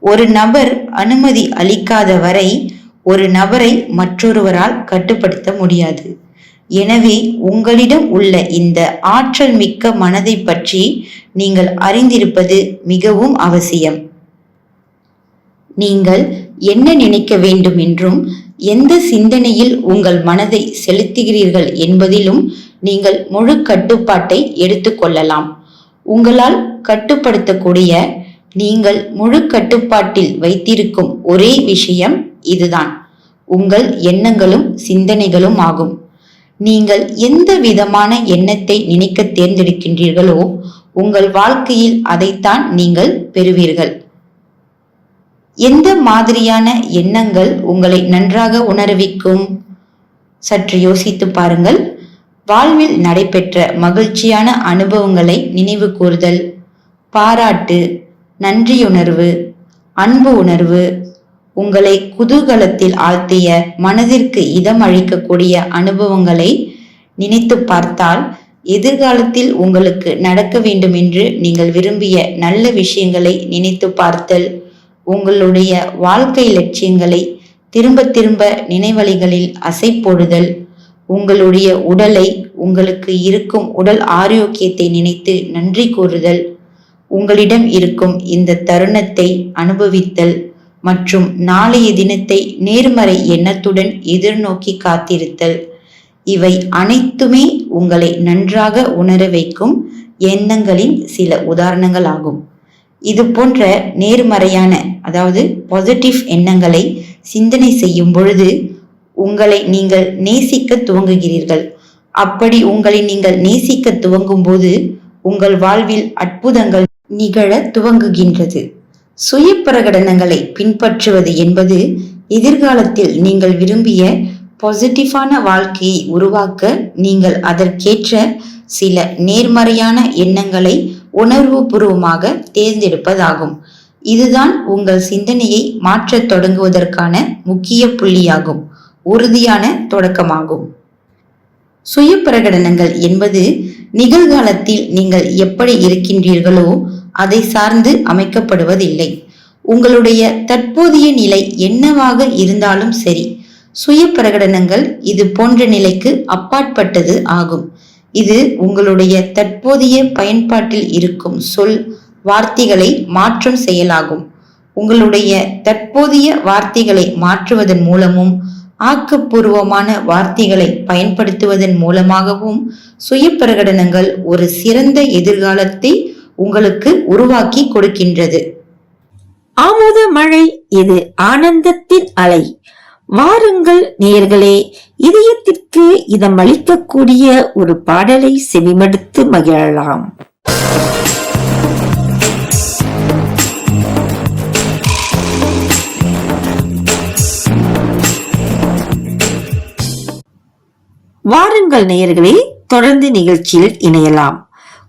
ஒரு நபர் அனுமதி அளிக்காத வரை ஒரு நபரை மற்றொருவரால் கட்டுப்படுத்த முடியாது. எனவே உங்களிடம் உள்ள இந்த ஆற்றல் மிக்க மனதை பற்றி நீங்கள் அறிந்திருப்பது மிகவும் அவசியம். நீங்கள் என்ன நினைக்க வேண்டும் என்றும், எந்த சிந்தனையில் உங்கள் மனதை செலுத்துகிறீர்கள் என்பதிலும் நீங்கள் முழு கட்டுப்பாட்டை எடுத்துக்கொள்ளலாம். உங்களால் கட்டுப்படுத்தக்கூடிய, நீங்கள் முழு கட்டுப்பாட்டில் வைத்திருக்கும் ஒரே விஷயம் இதுதான், உங்கள் எண்ணங்களும் சிந்தனைகளும் ஆகும். நீங்கள் எந்த விதமான எண்ணத்தை நினைக்க தேர்ந்தெடுக்கின்றீர்களோ உங்கள் வாழ்க்கையில் அதைத்தான் நீங்கள் பெறுவீர்கள். எந்த மாதிரியான எண்ணங்கள் உங்களை நன்றாக உணர்விக்கும்? சற்று யோசித்து பாருங்கள். வாழ்வில் நடைபெற்ற மகிழ்ச்சியான அனுபவங்களை நினைவு கூறுதல், பாராட்டு, நன்றியுணர்வு, அன்பு உணர்வு, உங்களை குதூகலத்தில் ஆழ்த்திய மனதிற்கு இதம் அளிக்கக்கூடிய அனுபவங்களை நினைத்து பார்த்தால் எதிர்காலத்தில் உங்களுக்கு நடக்க வேண்டும் என்று நீங்கள் விரும்பிய நல்ல விஷயங்களை நினைத்து பார்த்தல், உங்களுடைய வாழ்க்கை லட்சியங்களை திரும்ப திரும்ப நினைவலைகளில் அசை போடுதல், உங்களுடைய உடலை, உங்களுக்கு இருக்கும் உடல் ஆரோக்கியத்தை நினைத்து நன்றி கூறுதல், உங்களிடம் இருக்கும் இந்த தருணத்தை அனுபவித்தல் மற்றும் நாளைய தினத்தை நேர்மறை எண்ணத்துடன் எதிர்நோக்கி காத்திருத்தல், இவை அனைத்துமே உங்களை நன்றாக உணர வைக்கும் எண்ணங்களின் சில உதாரணங்கள் ஆகும். இது போன்ற நேர்மறையான, அதாவது பாசிட்டிவ் எண்ணங்களை சிந்தனை செய்யும் பொழுது உங்களை நீங்கள் நேசிக்க துவங்குகிறீர்கள். அப்படி உங்களை நீங்கள் நேசிக்க துவங்கும் போது உங்கள் வாழ்வில் அற்புதங்கள் நிகழ துவங்குகின்றது. சுய பிரகடனங்களை பின்பற்றுவது என்பது எதிர்காலத்தில் நீங்கள் விரும்பிய பாசிட்டிவான வாழ்க்கையை உருவாக்க நீங்கள் அதற்கேற்ற சில நேர்மறையான எண்ணங்களை உணர்வு பூர்வமாக தேர்ந்தெடுப்பதாகும். இதுதான் உங்கள் சிந்தனையை மாற்றத் தொடங்குவதற்கான முக்கிய புள்ளியாகும், உறுதியான தொடக்கமாகும். சுய பிரகடனங்கள் என்பது நிகழ்காலத்தில் நீங்கள் எப்படி இருக்கின்றீர்களோ அதை சார்ந்து அமைக்கப்படுவதில்லை. உங்களுடைய தற்போதைய நிலை என்னவாக இருந்தாலும் சரி, சுய பிரகடனங்கள் இது போன்ற நிலைக்கு அப்பாற்பட்டது ஆகும். இது உங்களுடைய தற்போதைய பயன்பாட்டில் இருக்கும் சொல், வார்த்தைகளை மாற்றும் செயலாகும். உங்களுடைய தற்போதைய வார்த்தைகளை மாற்றுவதன் மூலமும் ஆக்கப்பூர்வமான வார்த்தைகளை பயன்படுத்துவதன் மூலமாகவும் சுய பிரகடனங்கள் ஒரு சிறந்த எதிர்காலத்தை உங்களுக்கு உருவாக்கி கொடுக்கின்றது. ஆமோத மழை, இது ஆனந்தத்தின் அலை. வாருங்கள் நேயர்களே, இதயத்திற்கு இதமளிக்கக்கூடிய ஒரு பாடலை செவிமடுத்து மகிழலாம். வாருங்கள் நேயர்களே, தொடர்ந்து நிகழ்ச்சியில் இணையலாம்.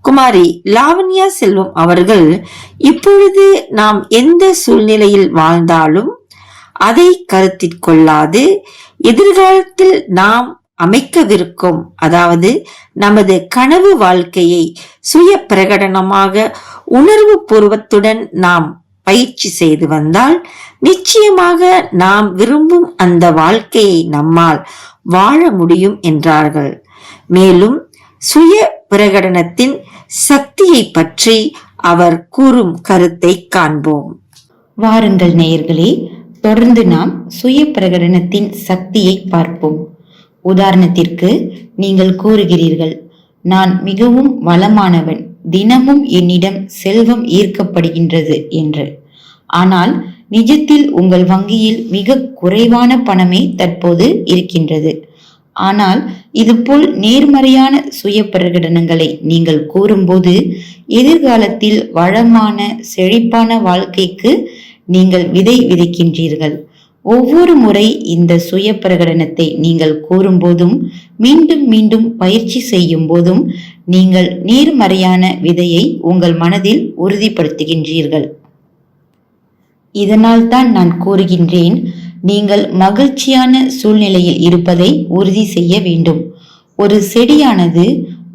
குமாரி லாவண்யா செல்வம் அவர்கள், இப்பொழுது நாம் எந்த சூழ்நிலையில் வாழ்ந்தாலும் அதை கருத்தில் கொள்ளாது எதிர்காலத்தில் நாம் அமைக்கவிருக்கும், அதாவது நமது கனவு வாழ்க்கையை சுய பிரகடனமாக உணர்வு பூர்வத்துடன் நாம் பயிற்சி செய்து வந்தால் நிச்சயமாக நாம் விரும்பும் அந்த வாழ்க்கையை நம்மால் வாழ முடியும் என்றார்கள். மேலும் சுய பிரகடனத்தின் சக்தியை பற்றி அவர் கூறும் கருத்தை காண்போம். வாருங்கள் நேயர்களே, தொடர்ந்து நாம் சுய பிரகடனத்தின் சக்தியை பார்ப்போம். உதாரணத்திற்கு, நீங்கள் கூறுகிறீர்கள், நான் மிகவும் வளமானவன், தினமும் என்னிடம் செல்வம் ஈர்க்கப்படுகின்றது என்று. ஆனால் நிஜத்தில் உங்கள் வங்கியில் மிக குறைவான பணமே தற்போது இருக்கின்றது. ஆனால் இதுபோல் நேர்மறையான சுய பிரகடனங்களை நீங்கள் கூறும்போது எதிர்காலத்தில் வளமான செழிப்பான வாழ்க்கைக்கு நீங்கள் விதை விதைக்கின்றீர்கள். ஒவ்வொரு முறை இந்த சுய பிரகடனத்தை நீங்கள் கூறும்போதும் மீண்டும் மீண்டும் பயிற்சி செய்யும் போதும் நீங்கள் நேர்மறையான விதையை உங்கள் மனதில் உறுதிப்படுத்துகின்றீர்கள். இதனால் தான் நான் கூறுகின்றேன், நீங்கள் மகிழ்ச்சியான சூழ்நிலையில் இருப்பதை உறுதி செய்ய வேண்டும். ஒரு செடியானது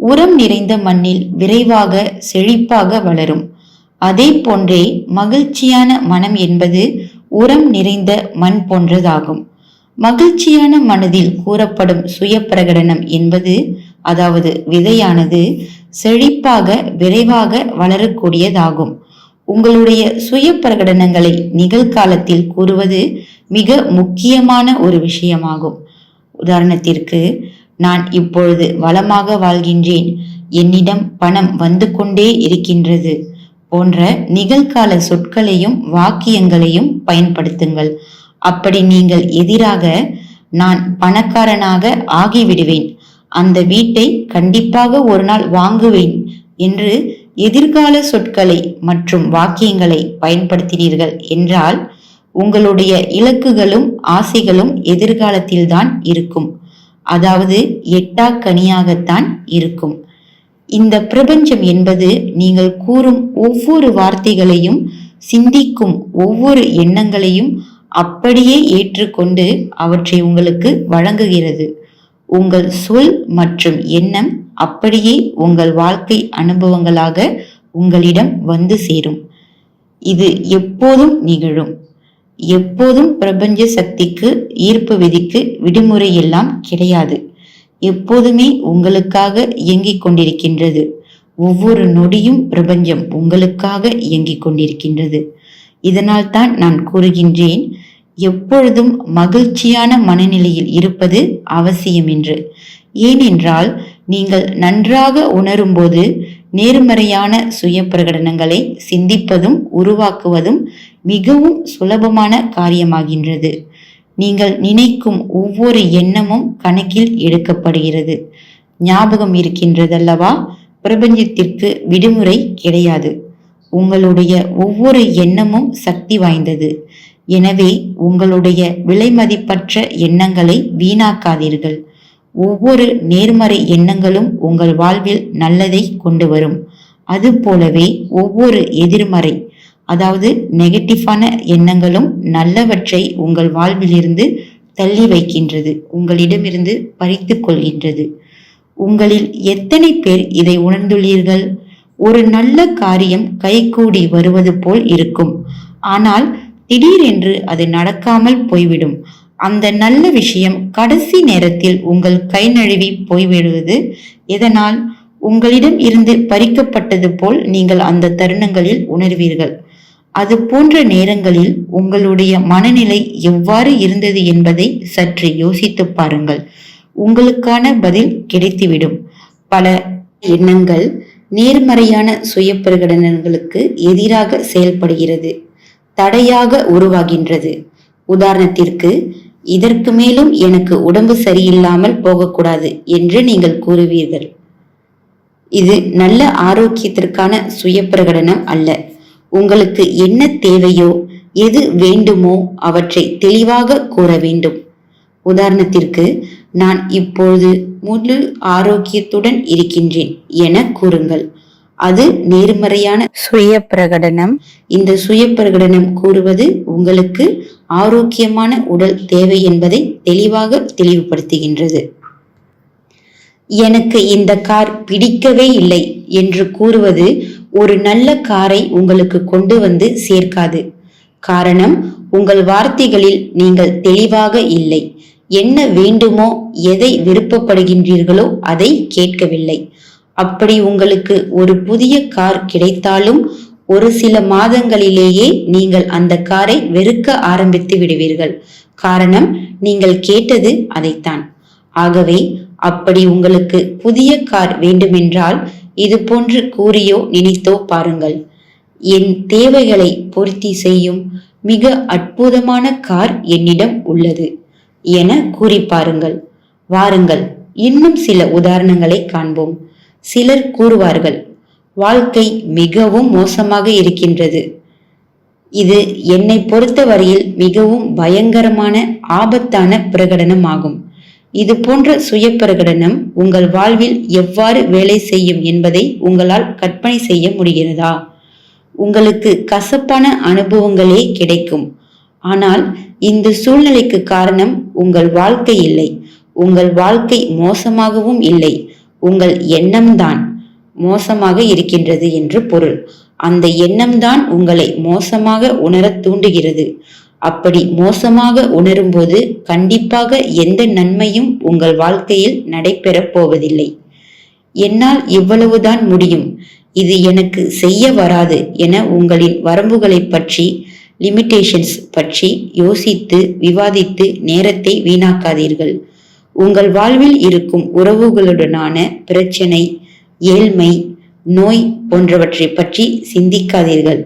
உரம் நிறைந்த மண்ணில் விரைவாக செழிப்பாக வளரும். அதே போன்றே மகிழ்ச்சியான மனம் என்பது உரம் நிறைந்த மண் போன்றதாகும். மகிழ்ச்சியான மனதில் கூறப்படும் சுய பிரகடனம் என்பது, அதாவது விதையானது செழிப்பாக விரைவாக வளரக்கூடியதாகும். உங்களுடைய சுய பிரகடனங்களை நிகழ்காலத்தில் கூறுவது மிக முக்கியமான ஒரு விஷயமாகும். உதாரணத்திற்கு, நான் இப்பொழுது வளமாக வாழ்கின்றேன், என்னிடம் பணம் வந்து கொண்டே இருக்கின்றது போன்ற நிகழ்கால சொற்களையும் வாக்கியங்களையும் பயன்படுத்துங்கள். அப்படி நீங்கள் எதிராக, நான் பணக்காரனாக ஆகிவிடுவேன், அந்த வீட்டை கண்டிப்பாக ஒரு நாள் வாங்குவேன் என்று எதிர்கால சொற்களை மற்றும் வாக்கியங்களை பயன்படுத்தினீர்கள் என்றால் உங்களுடைய இலக்குகளும் ஆசைகளும் எதிர்காலத்தில்தான் இருக்கும். அதாவது எட்டாக்கனியாகத்தான் இருக்கும். இந்த பிரபஞ்சம் என்பது நீங்கள் கூறும் ஒவ்வொரு வார்த்தைகளையும், சிந்திக்கும் ஒவ்வொரு எண்ணங்களையும் அப்படியே ஏற்றுக்கொண்டு அவற்றை உங்களுக்கு வழங்குகிறது. உங்கள் சொல் மற்றும் எண்ணம் அப்படியே உங்கள் வாழ்க்கை அனுபவங்களாக உங்களிடம் வந்து சேரும். இது எப்போதும் நிகழும். எப்போதும் பிரபஞ்ச சக்திக்கு, ஈர்ப்பு விதிக்கு விடுமுறை எல்லாம் கிடையாது. எப்போதுமே உங்களுக்காக இயங்கிக் கொண்டிருக்கின்றது. ஒவ்வொரு நொடியும் பிரபஞ்சம் உங்களுக்காக இயங்கிக் கொண்டிருக்கின்றது. இதனால் தான் நான் கூறுகின்றேன், எப்பொழுதும் மகிழ்ச்சியான மனநிலையில் இருப்பது அவசியம் என்று. ஏனென்றால் நீங்கள் நன்றாக உணரும்போது நேர்மறையான சுய பிரகடனங்களை சிந்திப்பதும் உருவாக்குவதும் மிகவும் சுலபமான காரியமாகின்றது. நீங்கள் நினைக்கும் ஒவ்வொரு எண்ணமும் கணக்கில் எடுக்கப்படுகிறது. ஞாபகம் இருக்கின்றதல்லவா, பிரபஞ்சத்திற்கு விடுமுறை கிடையாது. உங்களுடைய ஒவ்வொரு எண்ணமும் சக்தி வாய்ந்தது. எனவே உங்களுடைய விலைமதிப்பற்ற எண்ணங்களை வீணாக்காதீர்கள். ஒவ்வொரு நேர்மறை எண்ணங்களும் உங்கள் வாழ்வில் நல்லதை கொண்டு வரும். அது போலவே ஒவ்வொரு எதிர்மறை, அதாவது நெகட்டிவான எண்ணங்களும் நல்லவற்றை உங்கள் வாழ்விலிருந்து தள்ளி வைக்கின்றது, உங்களிடமிருந்து பறித்து கொள்கின்றது. உங்களில் எத்தனை பேர் இதை உணர்ந்துள்ளீர்கள்? ஒரு நல்ல காரியம் கைகூடி வருவது போல் இருக்கும். ஆனால் திடீரென்று அது நடக்காமல் போய்விடும். அந்த நல்ல விஷயம் கடைசி நேரத்தில் உங்கள் கை நழுவி போய்விடுவது எதனால்? உங்களிடம் இருந்து பறிக்கப்பட்டது போல் நீங்கள் அந்த தருணங்களில் உணர்வீர்கள். அது போன்ற நேரங்களில் உங்களுடைய மனநிலை எவ்வாறு இருந்தது என்பதை சற்று யோசித்து பாருங்கள். உங்களுக்கான பதில் கிடைத்துவிடும். பல எண்ணங்கள் நேர்மறையான சுய பிரகடனங்களுக்கு எதிராக செயல்படுகிறது, தடையாக உருவாகின்றது. உதாரணத்திற்கு, இதற்கு மேலும் எனக்கு உடம்பு சரியில்லாமல் போகக்கூடாது என்று நீங்கள் கூறுவீர்கள். இது நல்ல ஆரோக்கியத்திற்கான சுய பிரகடனம் அல்ல. உங்களுக்கு என்ன தேவையோ, எது வேண்டுமோ அவற்றை தெளிவாக கூற வேண்டும். உதாரணத்திற்கு, நான் இப்பொழுது முழு ஆரோக்கியத்துடன் இருக்கின்றேன் என கூறுங்கள். அது நேர்மறையான சுய பிரகடனம். இந்த சுய பிரகடனம் கூறுவது உங்களுக்கு ஆரோக்கியமான உடல் தேவை என்பதை தெளிவாக தெளிவுபடுத்துகின்றது. எனக்கு இந்த கார் பிடிக்கவே இல்லை என்று கூறுவது ஒரு நல்ல காரை உங்களுக்கு கொண்டு வந்து சேர்க்காது. காரணம், உங்கள் வார்த்தைகளில் நீங்கள் தெளிவாக இல்லை. என்ன வேண்டுமோ, எதை விருப்பப்படுகின்றீர்களோ அதை கேட்கவில்லை. அப்படி உங்களுக்கு ஒரு புதிய கார் கிடைத்தாலும் ஒரு சில மாதங்களிலேயே நீங்கள் அந்த காரை வெறுக்க ஆரம்பித்து விடுவீர்கள். காரணம், நீங்கள் கேட்டது அதைத்தான். ஆகவே அப்படி உங்களுக்கு புதிய கார் வேண்டுமென்றால் இது போன்று கூறியோ நினைத்தோ பாருங்கள். என் தேவைகளை பூர்த்தி செய்யும் மிக அற்புதமான கார் என்னிடம் உள்ளது என கூறி பாருங்கள். வாருங்கள், இன்னும் சில உதாரணங்களை காண்போம். சிலர் கூறுவார்கள், வாழ்க்கை மிகவும் மோசமாக இருக்கின்றது. இது என்னை பொறுத்தவரையில் மிகவும் பயங்கரமான ஆபத்தான பிரகடனம் ஆகும். இது போன்ற சுய பிரகடனம் உங்கள் வாழ்வில் எவ்வாறு வேலை செய்யும் என்பதை உங்களால் கற்பனை செய்ய முடிகிறதா? உங்களுக்கு கசப்பான அனுபவங்களே கிடைக்கும். ஆனால் இந்த சூழ்நிலைக்கு காரணம் உங்கள் வாழ்க்கை இல்லை. உங்கள் வாழ்க்கை மோசமாகவும் இல்லை, உங்கள் எண்ணம்தான் மோசமாக இருக்கின்றது என்று பொருள். அந்த எண்ணம்தான் உங்களை மோசமாக உணர தூண்டுகிறது. அப்படி மோசமாக உணரும்போது கண்டிப்பாக எந்த நன்மையும் உங்கள் வாழ்க்கையில் நடைபெறப் போவதில்லை. என்னால் இவ்வளவுதான் முடியும், இது எனக்கு செய்ய வராது என உங்களின் வரம்புகளை பற்றி, லிமிட்டேஷன்ஸ் பற்றி யோசித்து விவாதித்து நேரத்தை வீணாக்காதீர்கள். உங்கள் வாழ்வில் இருக்கும் உறவுகளுடனான பிரச்சனை, ஏழ்மை, நோய் போன்றவற்றை பற்றி சிந்திக்காதீர்கள்.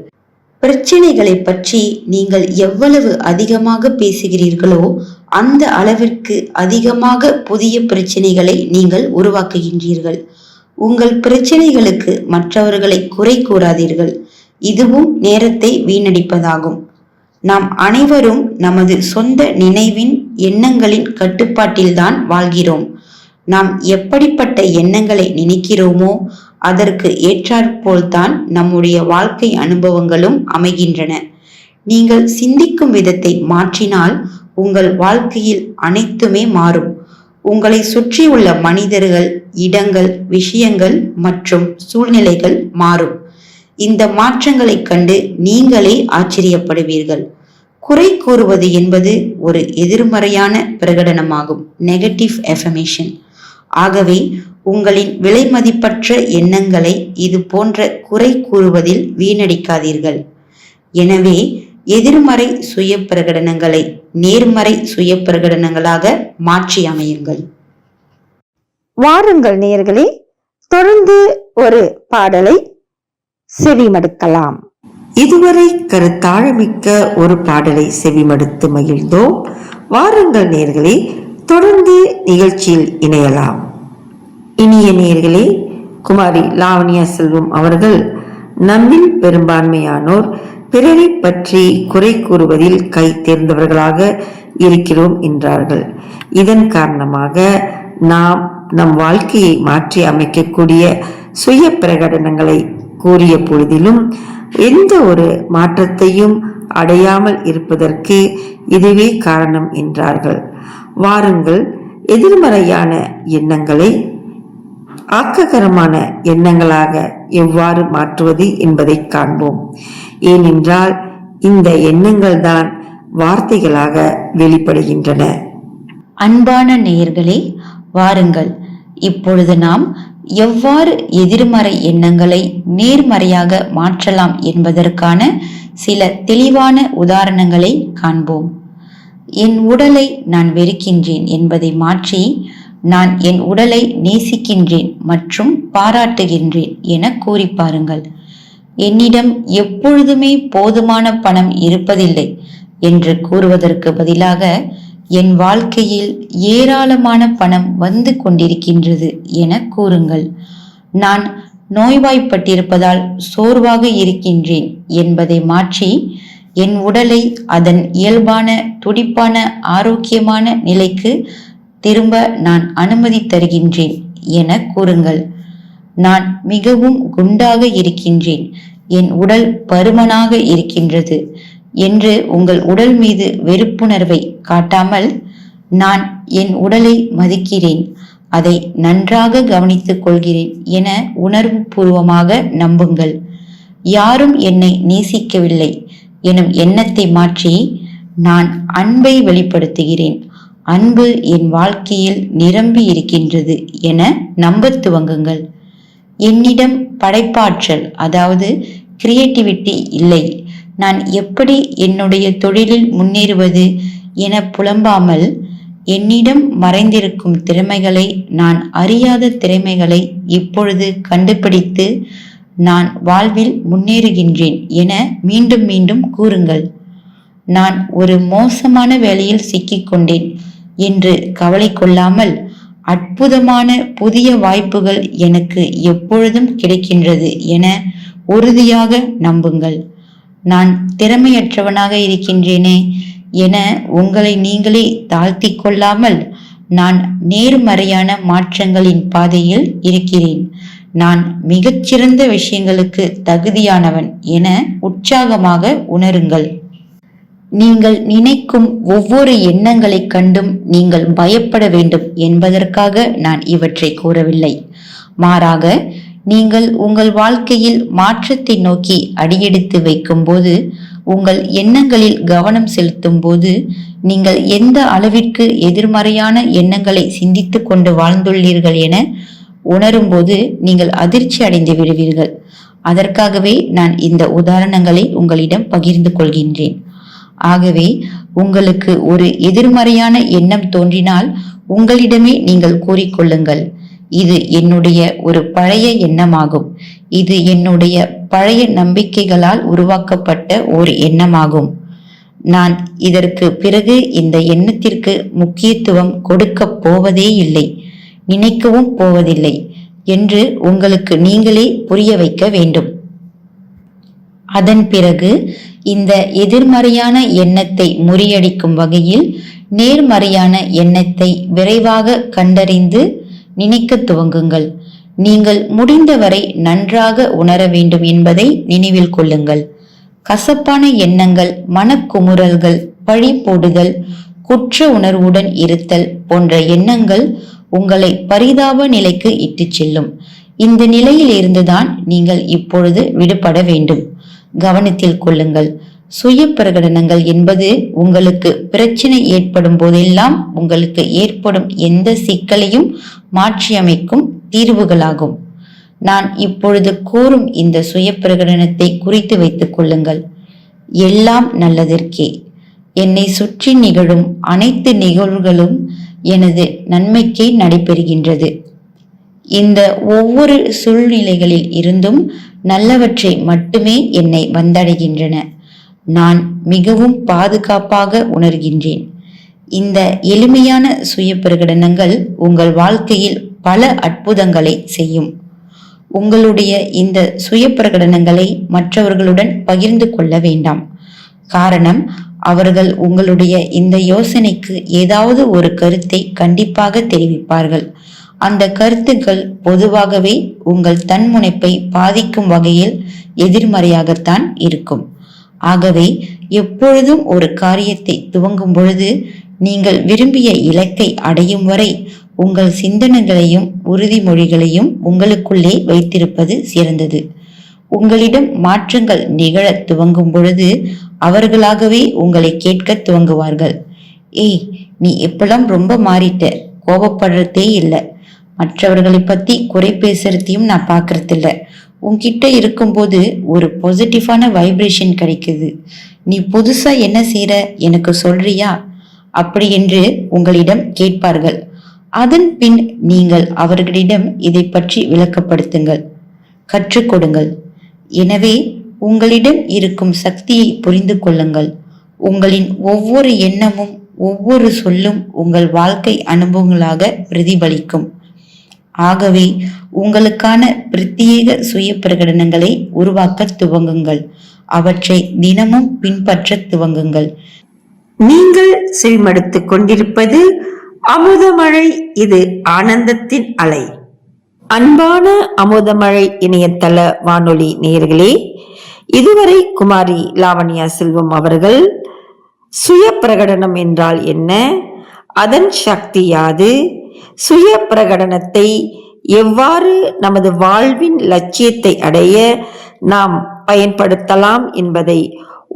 பிரச்சனைகளை பற்றி நீங்கள் எவ்வளவு அதிகமாக பேசுகிறீர்களோ அந்த அளவிற்கு அதிகமாக புதிய பிரச்சனைகளை நீங்கள் உருவாக்குகின்றீர்கள். உங்கள் பிரச்சனைகளுக்கு மற்றவர்களை குறை கூறாதீர்கள். இதுவும் நேரத்தை வீணடிப்பதாகும். நாம் அனைவரும் நமது சொந்த நினைவின் எண்ணங்களின் கட்டுப்பாட்டில்தான் வாழ்கிறோம். நாம் எப்படிப்பட்ட எண்ணங்களை நினைக்கிறோமோ அதற்கு ஏற்றாற்போல்தான் நம்முடைய வாழ்க்கை அனுபவங்களும் அமைகின்றன. நீங்கள் சிந்திக்கும் விதத்தை மாற்றினால் உங்கள் வாழ்க்கையில் அனைத்துமே மாறும். உங்களை சுற்றியுள்ள மனிதர்கள், இடங்கள், விஷயங்கள் மற்றும் சூழ்நிலைகள் மாறும். இந்த மாற்றங்களைக் கண்டு நீங்களே ஆச்சரியப்படுவீர்கள். குறை கூறுவது என்பது ஒரு எதிர்மறையான பிரகடனமாகும், நெகட்டிவ் எஃபர்மேஷன். ஆகவே உங்களின் விலைமதிப்பற்ற எண்ணங்களை இது போன்ற குறை கூறுவதில் வீணடிக்காதீர்கள். எனவே எதிர்மறை சுய பிரகடனங்களை நேர்மறை சுய பிரகடனங்களாக மாற்றி அமையுங்கள். வாருங்கள் நேயர்களே, தொடர்ந்து ஒரு பாடலை செவிமடுக்கலாம். இதுவரை கருத்தாழமிக்க ஒரு பாடலை செவிமடுத்து மகிழ்ந்தோம். வாருங்கள் நேயர்களே, தொடர்ந்து நிகழ்ச்சியில் இணையலாம். இனிய நேயர்களே, குமாரி லாவண்யா செல்வம் அவர்கள் நம்மில் பெரும்பான்மையானோர் பிறரை பற்றி குறை கூறுவதில் கை தேர்ந்தவர்களாக இருக்கிறோம் என்றார்கள். இதன் காரணமாக நாம் நம் வாழ்க்கையை மாற்றி அமைக்கக்கூடிய சுய பிரகடனங்களை கூறிய பொழுதிலும் எந்த ஒரு மாற்றத்தையும் அடையாமல் இருப்பதற்கு இதுவே காரணம் என்றார்கள். வாருங்கள், எதிர்மறையான எண்ணங்களை ஆக்ககரமான எண்ணங்களாக எவ்வாறு மாற்றுவது என்பதை காண்போம். ஏனென்றால் இந்த எண்ணங்கள் தான் வார்த்தைகளாக வெளிப்படுகின்றன. அன்பான நேயர்களே, வாருங்கள், இப்பொழுது நாம் எவ்வாறு எதிர்மறை எண்ணங்களை நேர்மறையாக மாற்றலாம் என்பதற்கான சில தெளிவான உதாரணங்களை காண்போம். என் உடலை நான் வெறுக்கின்றேன் என்பதை மாற்றி நான் என் உடலை நேசிக்கின்றேன் மற்றும் பாராட்டுகின்றேன் என கூறி பாருங்கள். என்னிடம் எப்பொழுதுமே போதுமான பணம் இருப்பதில்லை என்று கூறுவதற்கு பதிலாக என் வாழ்க்கையில் ஏராளமான பணம் வந்து கொண்டிருக்கின்றது என கூறுங்கள். நான் நோய்வாய்ப்பட்டிருப்பதால் சோர்வாக இருக்கின்றேன் என்பதை மாற்றி என் உடலை அதன் இயல்பான துடிப்பான ஆரோக்கியமான நிலைக்கு திரும்ப நான் அனுமதி தருகின்றேன் என கூறுங்கள். நான் மிகவும் குண்டாக இருக்கின்றேன், என் உடல் பருமனாக இருக்கின்றது என்று உங்கள் உடல் மீது வெறுப்புணர்வை காட்டாமல் நான் என் உடலை மதிக்கிறேன், அதை நன்றாக கவனித்துக் கொள்கிறேன் என உணர்வு பூர்வமாக நம்புங்கள். யாரும் என்னை நேசிக்கவில்லை எனும் எண்ணத்தை மாற்றி நான் அன்பை வெளிப்படுத்துகிறேன், அன்பு என் வாழ்க்கையில் நிரம்பி இருக்கின்றது என நம்ப துவங்குங்கள். என்னிடம் படைப்பாற்றல் அதாவது கிரியேட்டிவிட்டி இல்லை, நான் எப்படி என்னுடைய தொழிலில் முன்னேறுவது என புலம்பாமல் என்னிடம் மறைந்திருக்கும் திறமைகளை, நான் அறியாத திறமைகளை இப்பொழுது கண்டுபிடித்து நான் வாழ்வில் முன்னேறுகின்றேன் என மீண்டும் மீண்டும் கூறுங்கள். நான் ஒரு மோசமான வேலையில் சிக்கிக்கொண்டேன் என்று கவலை கொள்ளாமல் அற்புதமான புதிய வாய்ப்புகள் எனக்கு எப்பொழுதும் கிடைக்கின்றது என உறுதியாக நம்புங்கள். நான் திறமையற்றவனாக இருக்கின்றேனே என உங்களை நீங்களே தாழ்த்தி கொள்ளாமல் நான் நேர்மறையான மாற்றங்களின் பாதையில் இருக்கிறேன், நான் மிகச்சிறந்த விஷயங்களுக்கு தகுதியானவன் என உற்சாகமாக உணருங்கள். நீங்கள் நினைக்கும் ஒவ்வொரு எண்ணங்களை கண்டும் நீங்கள் பயப்பட வேண்டும் என்பதற்காக நான் இவற்றை கூறவில்லை. மாறாக நீங்கள் உங்கள் வாழ்க்கையில் மாற்றத்தை நோக்கி அடியெடுத்து வைக்கும் போது, உங்கள் எண்ணங்களில் கவனம் செலுத்தும் போது, நீங்கள் எந்த அளவிற்கு எதிர்மறையான எண்ணங்களை சிந்தித்து கொண்டு வாழ்ந்துள்ளீர்கள் என உணரும் போது நீங்கள் அதிர்ச்சி அடைந்து விடுவீர்கள். அதற்காகவே நான் இந்த உதாரணங்களை உங்களிடம் பகிர்ந்து கொள்கின்றேன். ஆகவே உங்களுக்கு ஒரு எதிர்மறையான எண்ணம் தோன்றினால் உங்களிடமே நீங்கள் கூறிக்கொள்ளுங்கள், இது என்னுடைய ஒரு பழைய எண்ணமாகும், இது என்னுடைய பழைய நம்பிக்கைகளால் உருவாக்கப்பட்ட ஒரு எண்ணமாகும், நான் இதற்கு பிறகு இந்த எண்ணத்திற்கு முக்கியத்துவம் கொடுக்க போவதே இல்லை, நினைக்கவும் போவதில்லை என்று உங்களுக்கு நீங்களே புரிய வைக்க வேண்டும். அதன் பிறகு இந்த எதிர்மறையான எண்ணத்தை முறியடிக்கும் வகையில் நேர்மறையான எண்ணத்தை விரைவாக கண்டறிந்து நினைக்க துவங்குங்கள். நீங்கள் முடிந்தவரை நன்றாக உணர வேண்டும் என்பதை நினைவில் கொள்ளுங்கள். கசப்பான எண்ணங்கள், மனக்குமுறல்கள், பழி போடுதல், குற்ற உணர்வுடன் இருத்தல் போன்ற எண்ணங்கள் உங்களை பரிதாப நிலைக்கு இட்டுச் செல்லும். இந்த நிலையில் இருந்துதான் நீங்கள் இப்பொழுது விடுபட வேண்டும். கவனத்தில் கொள்ளுங்கள். சுய பிரகடனங்கள் என்பது உங்களுக்கு பிரச்சனை ஏற்படும் போதெல்லாம் உங்களுக்கு ஏற்படும் எந்த சிக்கலையும் மாற்றியமைக்கும் தீர்வுகளாகும். நான் இப்பொழுது கூறும் இந்த சுய பிரகடனத்தை குறித்து வைத்துக் கொள்ளுங்கள். எல்லாம் நல்லதற்கே. என்னை சுற்றி நிகழும் அனைத்து நிகழ்வுகளும் எனது நன்மைக்கே நடைபெறுகின்றது. இந்த ஒவ்வொரு சூழ்நிலைகளில் இருந்தும் நல்லவற்றை மட்டுமே என்னை வந்தடைகின்றன. நான் மிகவும் பாதுகாப்பாக உணர்கின்றேன். இந்த எளிமையான சுய பிரகடனங்கள் உங்கள் வாழ்க்கையில் பல அற்புதங்களை செய்யும். உங்களுடைய இந்த சுய பிரகடனங்களை மற்றவர்களுடன் பகிர்ந்து கொள்ள வேண்டாம். காரணம், அவர்கள் உங்களுடைய இந்த யோசனைக்கு ஏதாவது ஒரு கருத்தை கண்டிப்பாக தெரிவிப்பார்கள். அந்த கருத்துக்கள் பொதுவாகவே உங்கள் தன்முனைப்பை பாதிக்கும் வகையில் எதிர்மறையாகத்தான் இருக்கும். ஆகவே எப்பொழுதும் ஒரு காரியத்தை துவங்கும் பொழுது நீங்கள் விரும்பிய இலக்கை அடையும் வரை உங்கள் சிந்தனைகளையும் உறுதிமொழிகளையும் உங்களுக்குள்ளே வைத்திருப்பது சிறந்தது. உங்களிடம் மாற்றங்கள் நிகழ துவங்கும் பொழுது அவர்களாகவே உங்களை கேட்க துவங்குவார்கள். ஏய், நீ எப்பெல்லாம் ரொம்ப மாறிட்ட, கோபப்படுறதே இல்லை, மற்றவர்களை பத்தி குறை பேசுறதையும் நான் பாக்குறதில்ல, உன்கிட்ட இருக்கும்போது ஒரு பாசிட்டிவான வைப்ரேஷன் கிடைக்குது, நீ புதுசா என்ன செய்யற எனக்கு சொல்றியா அப்படி என்று உங்களிடம் கேட்பார்கள். அதன் பின் நீங்கள் அவர்களிடம் இதை பற்றி விளக்கப்படுத்துங்கள், கற்றுக் கொடுங்கள். எனவே உங்களிடம் இருக்கும் சக்தியை புரிந்து கொள்ளுங்கள். உங்களின் ஒவ்வொரு எண்ணமும் ஒவ்வொரு சொல்லும் உங்கள் வாழ்க்கை அனுபவங்களாக பிரதிபலிக்கும். ஆகவே உங்களுக்கான பிரத்யேக சுய பிரகடனங்களை உருவாக்க துவங்குங்கள். அவற்றை தினமும் பின்பற்ற துவங்குங்கள். நீங்கள் செவிமடுத்துக் கொண்டிருப்பது அமுதமழை. இது ஆனந்தத்தின் அலை. அன்பான அமுதமழை இணையதள வானொலி நேயர்களே, இதுவரை குமாரி லாவண்யா செல்வம் அவர்கள் சுய பிரகடனம் என்றால் என்ன, அதன் சக்தி யாது, சுய பிரகடனத்தை எவ்வாறு நமது வாழ்வின் லட்சியத்தை அடைய நாம் பயன்படுத்தலாம் என்பதை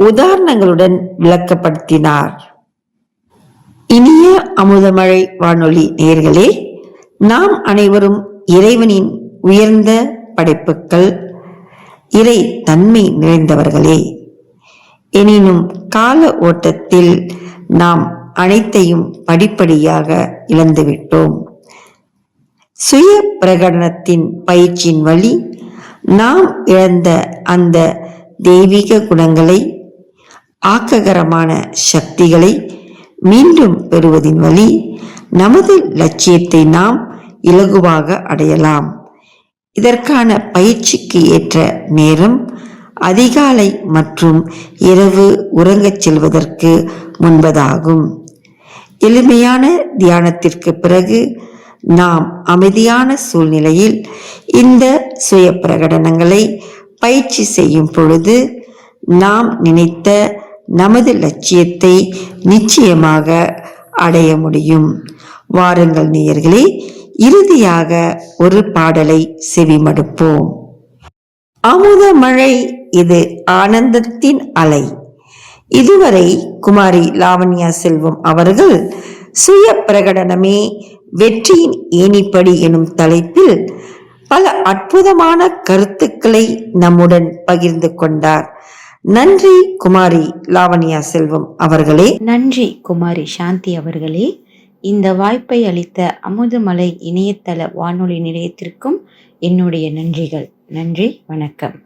உதாரணங்களுடன் விளக்கப்படுத்தினார். இனிய அமுதமழை வானொலி நேயர்களே, நாம் அனைவரும் இறைவனின் உயர்ந்த படைப்புக்கள், இறை தன்மை நிறைந்தவர்களே. எனினும் கால ஓட்டத்தில் நாம் அனைத்தையும் படிப்படியாக இழந்துவிட்டோம். சுய பிரகடனத்தின் பயிற்சியின் வழி நாம் இழந்த அந்த தெய்வீக குணங்களை, ஆக்ககரமான சக்திகளை மீண்டும் பெறுவதின் வழி நமது லட்சியத்தை நாம் இலகுவாக அடையலாம். இதற்கான பயிற்சிக்கு ஏற்ற நேரம் அதிகாலை மற்றும் இரவு உறங்கச் செல்வதற்கு முன்பதாகும். எளிமையான தியானத்திற்கு பிறகு நாம் அமைதியான சூழ்நிலையில் இந்த சுய பிரகடனங்களை பயிற்சி செய்யும் பொழுது நாம் நினைத்த நமது லட்சியத்தை நிச்சயமாக அடைய முடியும். வாருங்கள் நேயர்களே, இறுதியாக ஒரு பாடலை செவிமடுப்போம். அமுதமழை, இது ஆனந்தத்தின் அலை. இதுவரை குமாரி லாவண்யா செல்வம் அவர்கள் சுய பிரகடனமே வெற்றியின் ஏணிப்படி எனும் தலைப்பில் பல அற்புதமான கருத்துக்களை நம்முடன் பகிர்ந்து கொண்டார். நன்றி குமாரி லாவண்யா செல்வம் அவர்களே. நன்றி குமாரி சாந்தி அவர்களே. இந்த வாய்ப்பை அளித்த அமுதமலை இணையதள வானொலி நிலையத்திற்கும் என்னுடைய நன்றிகள். நன்றி, வணக்கம்.